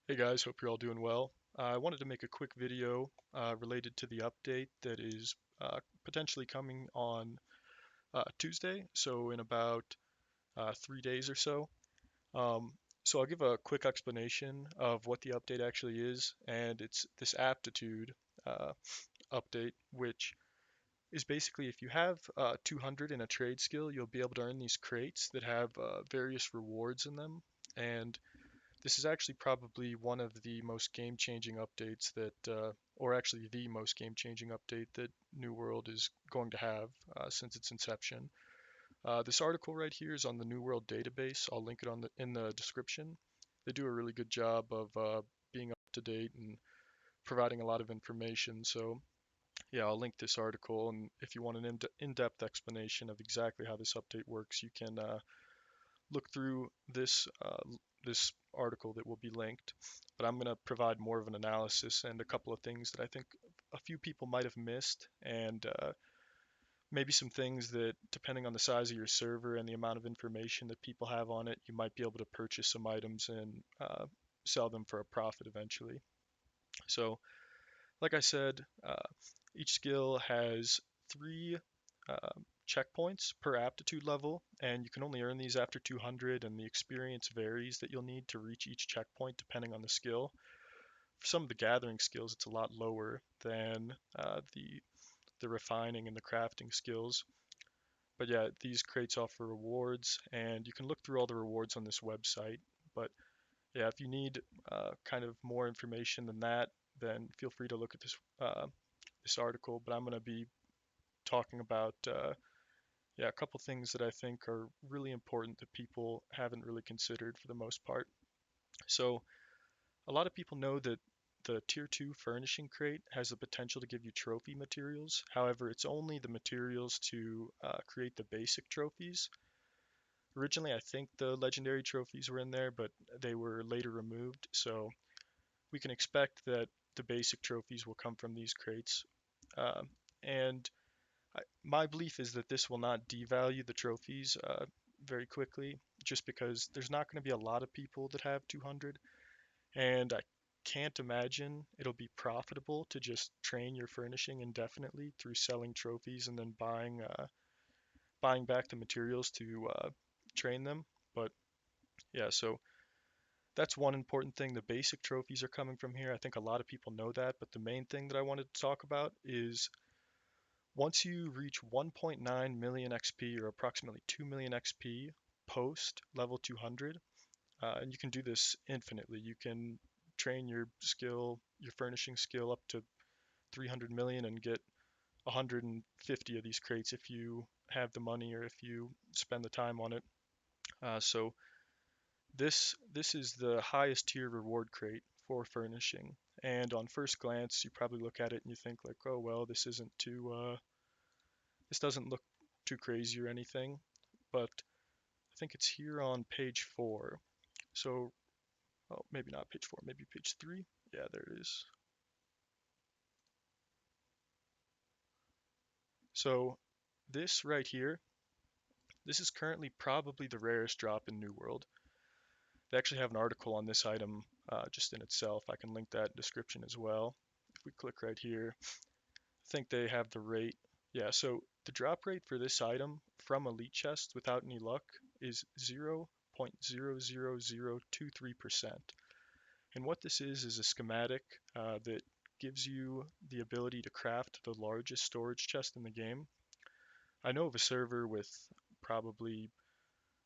Hey guys, hope you're all doing well. I wanted to make a quick video related to the update that is potentially coming on Tuesday, so in about 3 days or so. Um, so I'll give a quick explanation of what the update actually is, and it's this aptitude uh, update, which is basically if you have 200 in a trade skill, you'll be able to earn these crates that have various rewards in them, and this is actually probably one of the most game-changing updates or actually the most game-changing update that New World is going to have since its inception. This article right here is on the New World database. I'll link it in the description. They do a really good job of being up to date and providing a lot of information. So yeah, I'll link this article, and if you want an in-depth explanation of exactly how this update works, you can look through this article that will be linked, but I'm going to provide more of an analysis and a couple of things that I think a few people might have missed, and maybe some things that, depending on the size of your server and the amount of information that people have on it, you might be able to purchase some items and sell them for a profit eventually. So, like I said, each skill has three uh, checkpoints per aptitude level, and you can only earn these after 200, and the experience varies that you'll need to reach each checkpoint depending on the skill. For some of the gathering skills, it's a lot lower than the refining and the crafting skills. But yeah, these crates offer rewards, and you can look through all the rewards on this website. But yeah, if you need kind of more information than that, then feel free to look at this article. But I'm going to be talking about yeah, a couple things that I think are really important that people haven't really considered for the most part. So, a lot of people know that the Tier 2 Furnishing crate has the potential to give you trophy materials. However, it's only the materials to create the basic trophies. Originally, I think the legendary trophies were in there, but they were later removed. So, we can expect that the basic trophies will come from these crates. Uh, and my belief is that this will not devalue the trophies very quickly, just because there's not going to be a lot of people that have 200, and I can't imagine it'll be profitable to just train your furnishing indefinitely through selling trophies and then buying back the materials to train them. But yeah, so that's one important thing. The basic trophies are coming from here. I think a lot of people know that, but the main thing that I wanted to talk about is once you reach 1.9 million XP or approximately 2 million XP post level 200, and you can do this infinitely. You can train your furnishing skill up to 300 million and get 150 of these crates if you have the money or if you spend the time on it. So this is the highest tier reward crate for furnishing. And on first glance, you probably look at it and you think like, oh well, this doesn't look too crazy or anything, but I think it's here on page 4. So, oh, maybe not page 4, maybe page 3. Yeah, there it is. So, this right here, this is currently probably the rarest drop in New World. They actually have an article on this item just in itself. I can link that in description as well. If we click right here, I think they have the rate. Yeah, so the drop rate for this item from Elite Chest without any luck is 0.00023%. And what this is a schematic that gives you the ability to craft the largest storage chest in the game. I know of a server with probably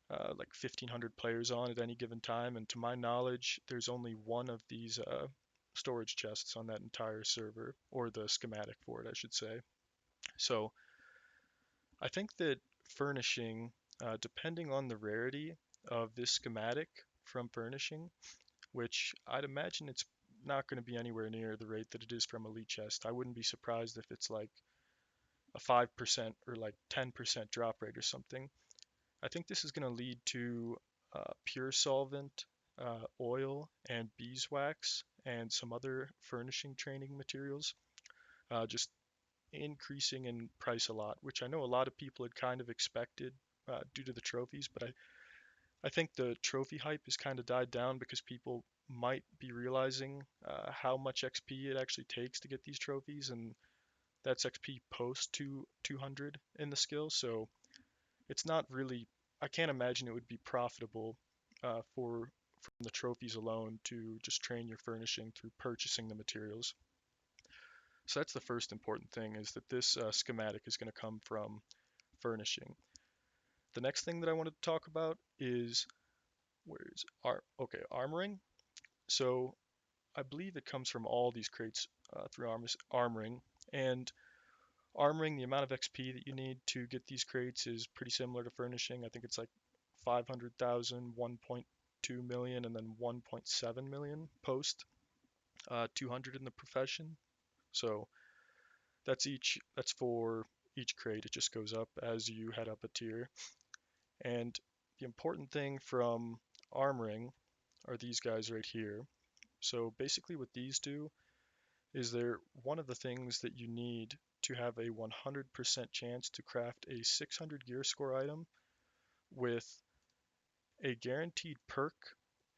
like 1,500 players on at any given time, and to my knowledge, there's only one of these storage chests on that entire server, or the schematic for it, I should say. So I think that furnishing, depending on the rarity of this schematic from furnishing, which I'd imagine it's not going to be anywhere near the rate that it is from Elite Chest. I wouldn't be surprised if it's like a 5% or like 10% drop rate or something. I think this is going to lead to pure solvent, oil, and beeswax, and some other furnishing training materials, just increasing in price a lot, which I know a lot of people had kind of expected due to the trophies, but I think the trophy hype has kind of died down because people might be realizing how much XP it actually takes to get these trophies, and that's XP post to 200 in the skill. So it's not really. I can't imagine it would be profitable for from the trophies alone to just train your furnishing through purchasing the materials. So that's the first important thing, is that this schematic is going to come from furnishing. The next thing that I wanted to talk about is armoring. So I believe it comes from all these crates through armoring. And armoring, the amount of XP that you need to get these crates is pretty similar to furnishing. I think it's like 500,000, 1.2 million, and then 1.7 million post 200 in the profession. So that's for each crate. It just goes up as you head up a tier. And the important thing from armoring are these guys right here. So basically what these do is they're one of the things that you need to have a 100% chance to craft a 600 gear score item with a guaranteed perk,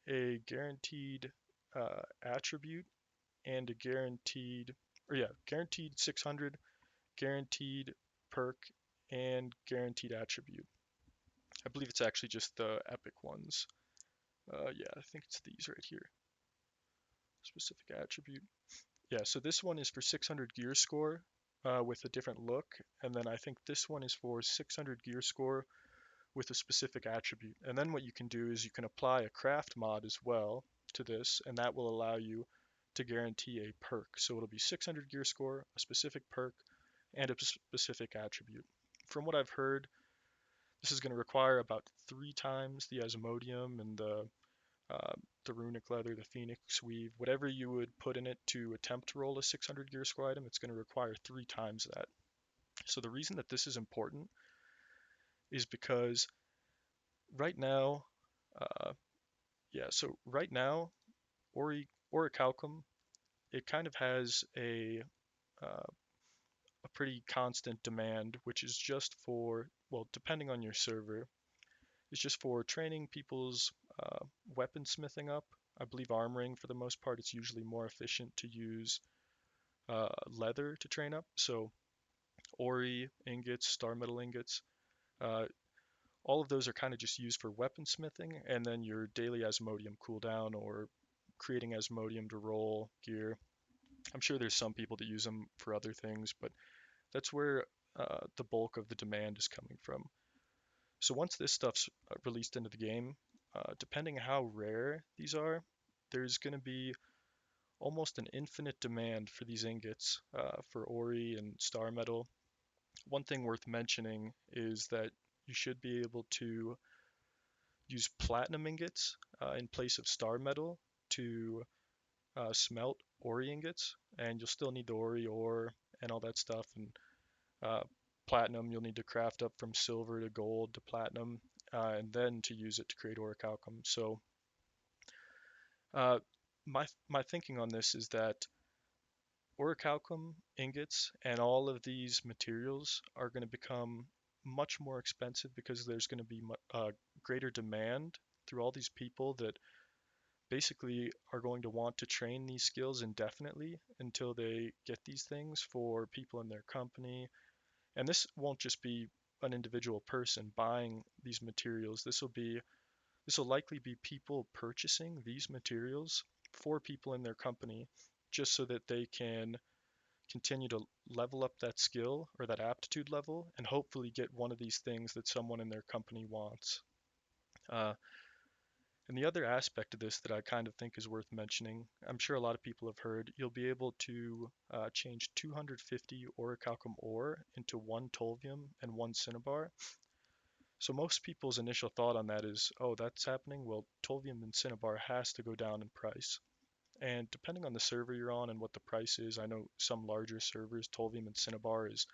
a guaranteed attribute, and a guaranteed 600, guaranteed perk, and guaranteed attribute. I believe it's actually just the epic ones. Yeah, I think it's these right here. Specific attribute. Yeah, so this one is for 600 gear score with a different look, and then I think this one is for 600 gear score with a specific attribute. And then what you can do is you can apply a craft mod as well to this, and that will allow you to guarantee a perk. So it'll be 600 gear score, a specific perk, and a specific attribute. From what I've heard, this is going to require about 3 times the Asmodium and uh, the runic leather, the phoenix weave, whatever you would put in it to attempt to roll a 600 gear score item, it's going to require 3 times that. So the reason that this is important is because right now, uh, right now, Orichalcum, it kind of has a pretty constant demand, which is just for, well, depending on your server, is just for training people's weaponsmithing up. I believe armoring, for the most part, it's usually more efficient to use leather to train up. So ori ingots, star metal ingots, uh, all of those are kind of just used for weaponsmithing, and then your daily Asmodium cooldown or creating Asmodium to roll gear. I'm sure there's some people that use them for other things, but that's where the bulk of the demand is coming from. So once this stuff's released into the game, depending how rare these are, there's going to be almost an infinite demand for these ingots for ori and star metal. One thing worth mentioning is that you should be able to use platinum ingots in place of star metal to smelt ori ingots, and you'll still need the ori ore and all that stuff. And uh, platinum you'll need to craft up from silver to gold to platinum, and then to use it to create orichalcum. So uh, my thinking on this is that orichalcum ingots and all of these materials are going to become much more expensive because there's going to be greater demand through all these people that basically are going to want to train these skills indefinitely until they get these things for people in their company. And this won't just be an individual person buying these materials. This will likely be people purchasing these materials for people in their company just so that they can continue to level up that skill or that aptitude level and hopefully get one of these things that someone in their company wants. Uh, and the other aspect of this that I kind of think is worth mentioning, I'm sure a lot of people have heard, you'll be able to change 250 orichalcum ore into 1 Tolvium and 1 Cinnabar. So most people's initial thought on that is, oh, that's happening? Well, Tolvium and Cinnabar has to go down in price. And depending on the server you're on and what the price is, I know some larger servers, Tolvium and Cinnabar is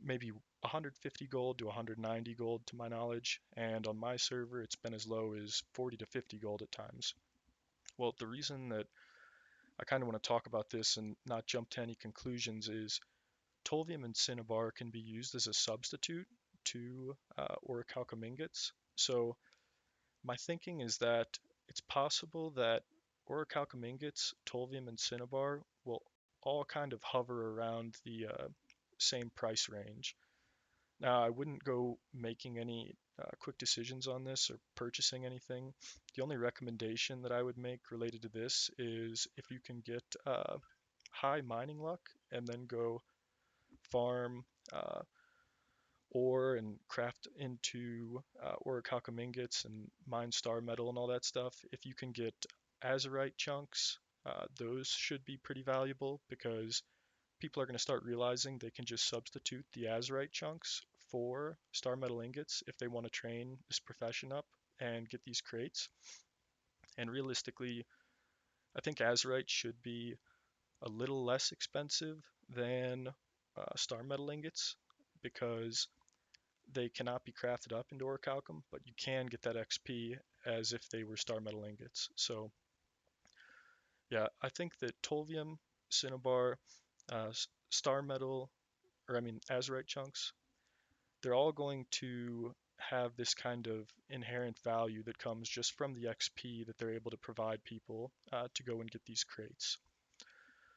maybe 150 gold to 190 gold to my knowledge, and on my server it's been as low as 40 to 50 gold at times. Well, the reason that I kind of want to talk about this and not jump to any conclusions is Tolvium and Cinnabar can be used as a substitute to orichalcum ingots. So My thinking is that it's possible that orichalcum ingots, Tolvium, and Cinnabar will all kind of hover around the same price range. Now, I wouldn't go making any quick decisions on this or purchasing anything. The only recommendation that I would make related to this is if you can get high mining luck and then go farm ore and craft into orichalcum ingots and mine star metal and all that stuff. If you can get azurite chunks, those should be pretty valuable because people are going to start realizing they can just substitute the azurite chunks for star metal ingots if they want to train this profession up and get these crates. And realistically, I think azurite should be a little less expensive than star metal ingots because they cannot be crafted up into orichalcum, but you can get that XP as if they were star metal ingots. So yeah, I think that Tolvium, Cinnabar, star metal, or I mean azurite chunks, they're all going to have this kind of inherent value that comes just from the XP that they're able to provide people to go and get these crates.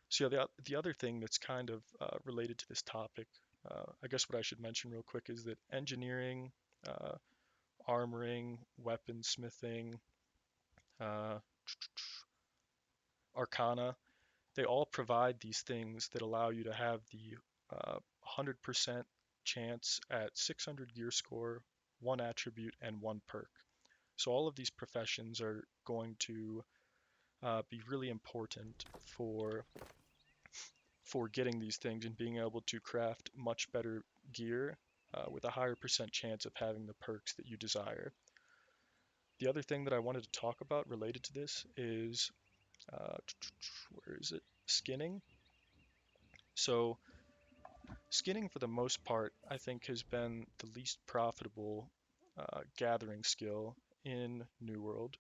So yeah, the other thing that's kind of related to this topic, I guess what I should mention real quick is that engineering, uh, armoring, weaponsmithing, uh, arcana, they all provide these things that allow you to have the 100% chance at 600 gear score, one attribute, and one perk. So all of these professions are going to be really important for getting these things and being able to craft much better gear with a higher percent chance of having the perks that you desire. The other thing that I wanted to talk about related to this is uh, where is it? Skinning. So skinning, for the most part, I think has been the least profitable gathering skill in New World,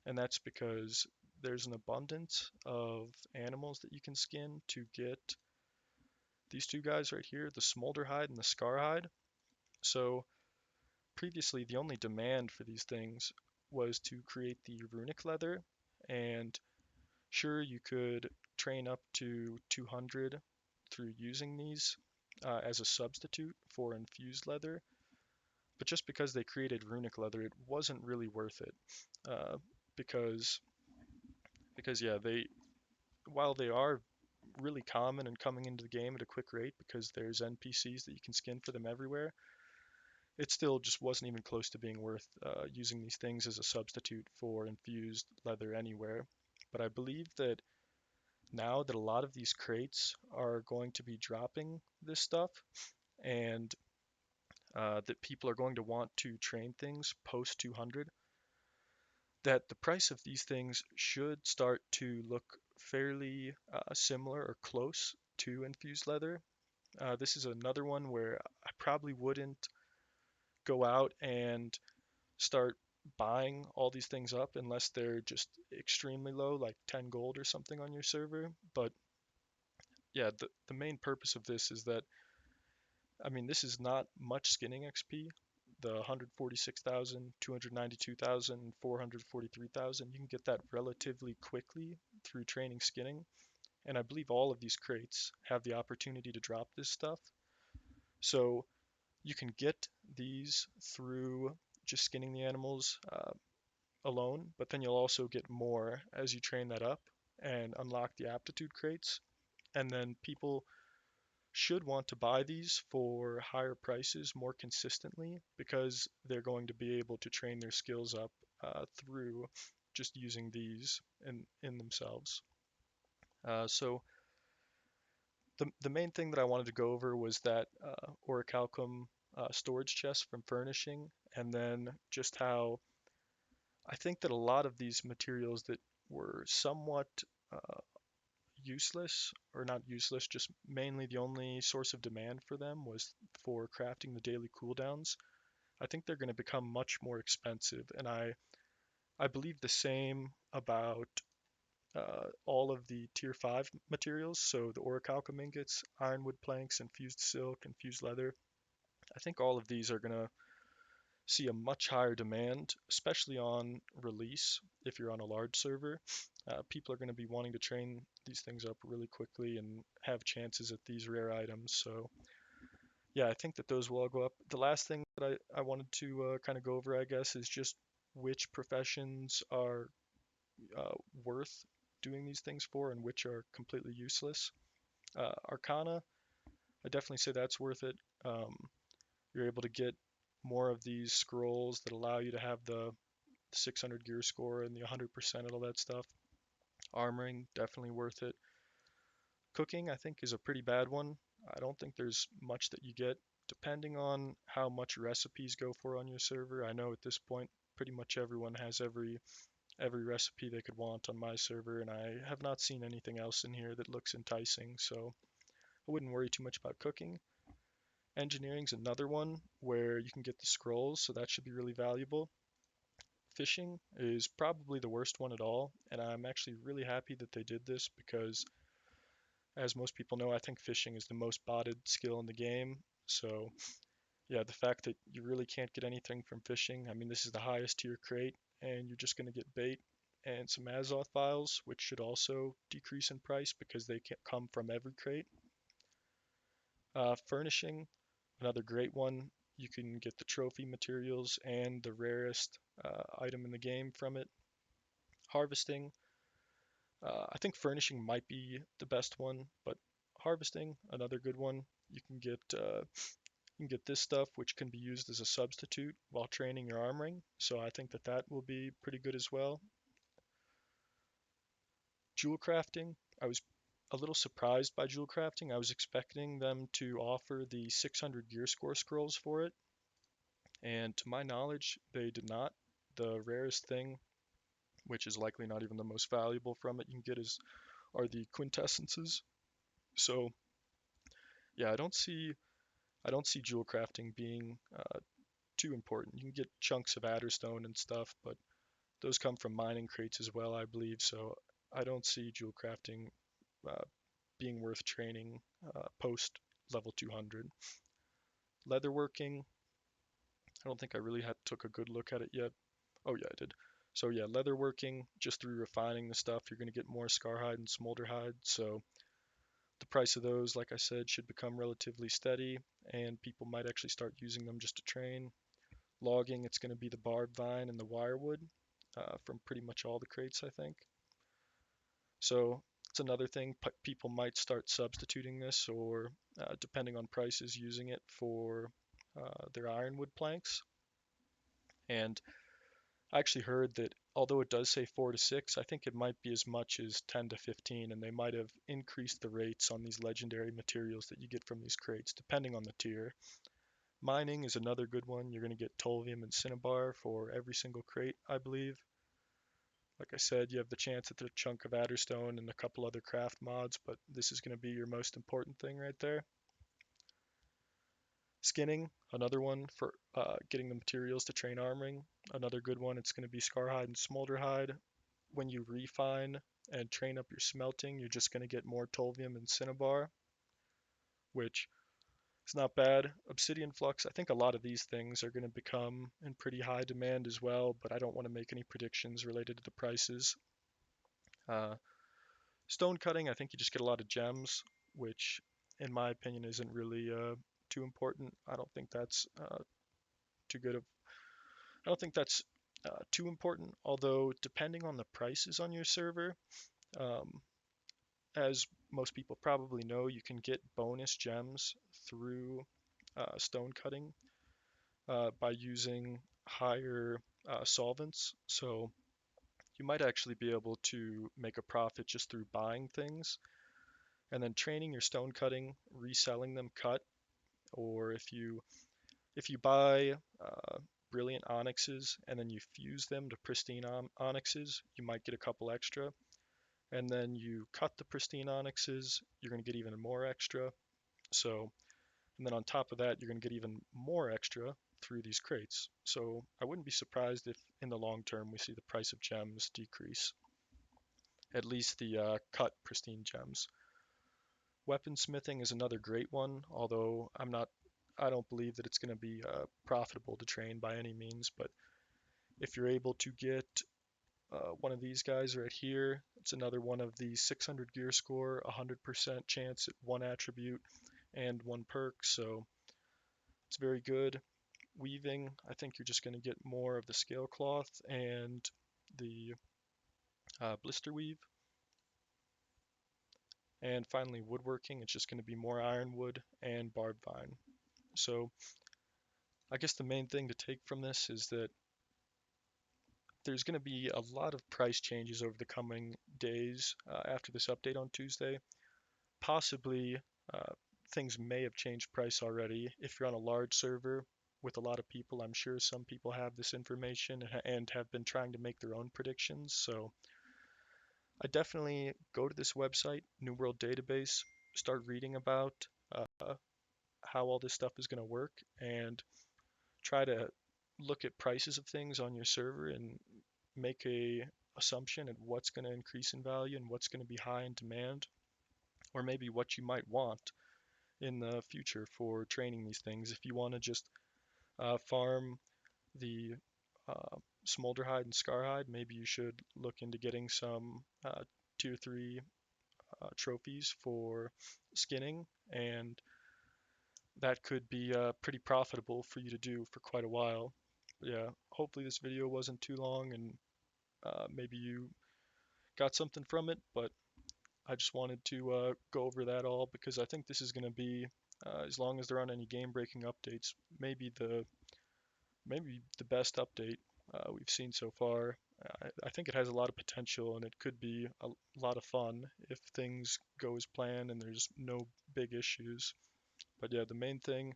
and that's because there's an abundance of animals that you can skin to get these two guys right here, the smolder hide and the scar hide. So previously, the only demand for these things was to create the runic leather, and sure, you could train up to 200 through using these as a substitute for infused leather, but just because they created runic leather, it wasn't really worth it. Uh, because yeah, they while they are really common and coming into the game at a quick rate because there's NPCs that you can skin for them everywhere, it still just wasn't even close to being worth using these things as a substitute for infused leather anywhere. But I believe that now that a lot of these crates are going to be dropping this stuff and that people are going to want to train things post 200, that the price of these things should start to look fairly similar or close to infused leather. This is another one where I probably wouldn't go out and start buying all these things up unless they're just extremely low, like 10 gold or something on your server. But yeah, the main purpose of this is that, I mean, this is not much skinning XP. The 146,000, 292,000, 443,000, you can get that relatively quickly through training skinning. And I believe all of these crates have the opportunity to drop this stuff. So you can get these through just skinning the animals alone, but then you'll also get more as you train that up and unlock the aptitude crates. And then people should want to buy these for higher prices more consistently because they're going to be able to train their skills up through just using these in themselves. So the main thing that I wanted to go over was that orichalcum storage chest from Furnishing, and then just how I think that a lot of these materials that were somewhat uh, useless, or not useless, just mainly the only source of demand for them was for crafting the daily cooldowns. I think they're going to become much more expensive, and I believe the same about all of the tier 5 materials, so the orichalcum ingots, ironwood planks, infused silk, infused leather. I think all of these are going to see a much higher demand, especially on release. If you're on a large server, people are going to be wanting to train these things up really quickly and have chances at these rare items. So yeah, I think that those will all go up. The last thing that I wanted to kind of go over, I guess, is just which professions are worth doing these things for and which are completely useless. Arcana, I definitely say that's worth it. Um, you're able to get more of these scrolls that allow you to have the 600 gear score and the 100% and all that stuff. Armoring, definitely worth it. Cooking, I think, is a pretty bad one. I don't think there's much that you get, depending on how much recipes go for on your server. I know at this point, pretty much everyone has every recipe they could want on my server, and I have not seen anything else in here that looks enticing, so I wouldn't worry too much about cooking. Engineering's another one where you can get the scrolls, so that should be really valuable. Fishing is probably the worst one at all, and I'm actually really happy that they did this because, as most people know, I think fishing is the most botted skill in the game. So, yeah, the fact that you really can't get anything from fishing, I mean, this is the highest tier crate, and you're just going to get bait and some Azoth vials, which should also decrease in price because they can come from every crate. Furnishing, another great one. You can get the trophy materials and the rarest item in the game from it. Harvesting, I think furnishing might be the best one, but harvesting, another good one. You can get this stuff, which can be used as a substitute while training your armoring. So I think that that will be pretty good as well. Jewel crafting, I was a little surprised by jewel crafting. I was expecting them to offer the 600 gear score scrolls for it, and to my knowledge, they did not. The rarest thing, which is likely not even the most valuable from it, you can get are the quintessences. So yeah, I don't see jewel crafting being too important. You can get chunks of adderstone and stuff, but those come from mining crates as well, I believe. So I don't see jewel crafting uh, being worth training post level 200. Leatherworking, I don't think I really took a good look at it yet. Oh yeah, I did. So yeah, leatherworking, just through refining the stuff, you're going to get more scarhide and smolderhide. So the price of those, like I said, should become relatively steady, and people might actually start using them just to train. Logging, it's going to be the barbed vine and the wirewood from pretty much all the crates, I think. So it's another thing. People might start substituting this, or depending on prices, using it for their ironwood planks. And I actually heard that although it does say 4 to 6, I think it might be as much as 10 to 15, and they might have increased the rates on these legendary materials that you get from these crates, depending on the tier. Mining is another good one. You're going to get Tolvium and Cinnabar for every single crate, I believe. Like I said, you have the chance at the chunk of Adderstone and a couple other craft mods, but this is going to be your most important thing right there. Skinning, another one for getting the materials to train armoring. Another good one, it's going to be Scarhide and Smolderhide. When you refine and train up your smelting, you're just going to get more Tolvium and Cinnabar, which is not bad. Obsidian Flux, I think a lot of these things are going to become in pretty high demand as well, but I don't want to make any predictions related to the prices. Uh, Stone cutting, I think you just get a lot of gems, which in my opinion isn't really too important. I don't think that's too good of. I don't think that's too important. Although depending on the prices on your server, um, as most people probably know, you can get bonus gems through stone cutting by using higher solvents. So you might actually be able to make a profit just through buying things and then training your stone cutting, reselling them cut, or if you buy brilliant onyxes and then you fuse them to pristine onyxes, you might get a couple extra. And then you cut the pristine onyxes, you're going to get even more extra. So, and then on top of that, you're going to get even more extra through these crates. So I wouldn't be surprised if in the long term we see the price of gems decrease, at least the cut pristine gems. Weaponsmithing is another great one, although I don't believe that it's going to be profitable to train by any means, but if you're able to get one of these guys right here, it's another one of the 600 gear score, 100% chance at one attribute and one perk, so it's very good. Weaving, I think you're just going to get more of the scale cloth and the blister weave. And finally, woodworking, it's just going to be more ironwood and barbed vine. So I guess the main thing to take from this is that there's going to be a lot of price changes over the coming days after this update on Tuesday. Possibly uh, things may have changed price already. If you're on a large server with a lot of people, I'm sure some people have this information and have been trying to make their own predictions. So I definitely go to this website, New World Database, start reading about uh, how all this stuff is going to work, and try to look at prices of things on your server and make a assumption at what's going to increase in value and what's going to be high in demand, or maybe what you might want in the future for training these things. If you want to just farm the uh, smolderhide and scarhide, maybe you should look into getting some tier 3 trophies for skinning, and that could be pretty profitable for you to do for quite a while. But yeah, hopefully this video wasn't too long and maybe you got something from it, but I just wanted to go over that all because I think this is going to be, as long as there aren't any game-breaking updates, maybe the best update we've seen so far. I think it has a lot of potential and it could be a lot of fun if things go as planned and there's no big issues. But yeah, the main thing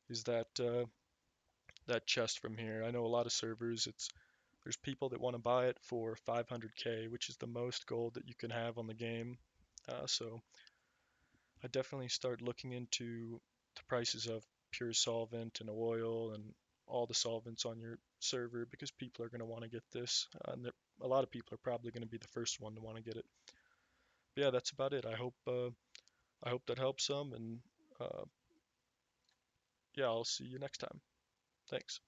is that chest from here. I know a lot of servers, there's people that want to buy it for 500k, which is the most gold that you can have on the game. So I definitely start looking into the prices of pure solvent and oil and all the solvents on your server because people are going to want to get this. And a lot of people are probably going to be the first one to want to get it. But yeah, that's about it. I hope that helps some, and yeah, I'll see you next time. Thanks.